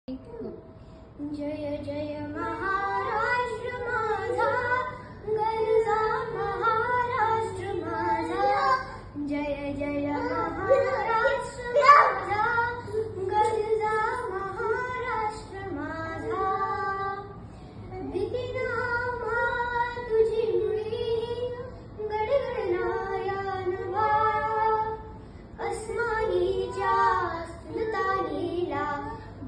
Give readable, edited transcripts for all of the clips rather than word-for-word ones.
जय जय महाराष्ट्र माझा, गरजा महाराष्ट्र माझा. जय जय महाराष्ट्र माझा, गरजा महाराष्ट्र माझा. भीतीना आम्हा तुझी मुळी, गडगडणाया नभा. अस्मानीच्या सुलतानीला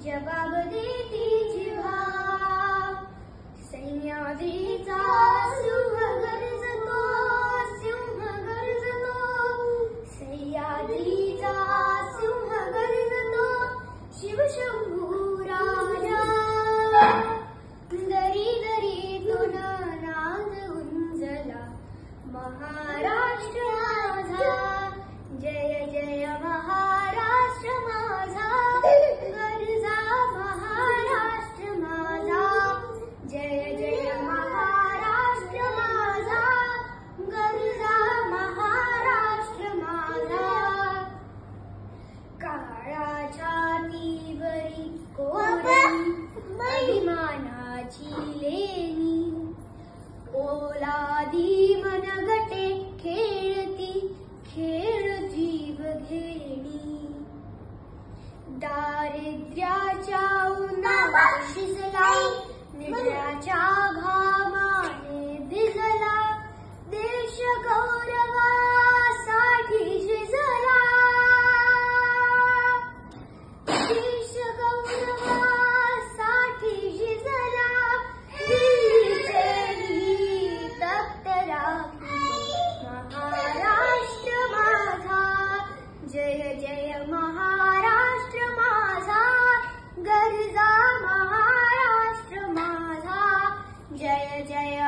जबाब देती जिव्हा. सह्याद्रीचा सिंह गर्जतो, सिंह गर्जतो. सह्याद्रीचा सिंह गर्जतो, शिवशंभू राजा. दरी दरीतून नाद उंजला महाराष्ट्र माझा. जय जय महाराष्ट्र माझा, गरजा महाराष्ट्र माझा. जय जय महाराष्ट्र माझा, गरजा महाराष्ट्र माझा. काळाच्या तीवरी कोरी अभिमानाची लेणी, पोलादी मनगटे खेळती खेळ जीव घेणी. दारिद्र्याच्या उन्हात शिजला, निद्राच्या घामाने भिजला. देश गौरवासाठी शिजला, देश गौरवासाठी शिजला. दिल्लीचे ही तख्त राखी महाराष्ट्र माझा. जय जय महाराष्ट्र माझा, गरजा महाराष्ट्र माझा. जय जय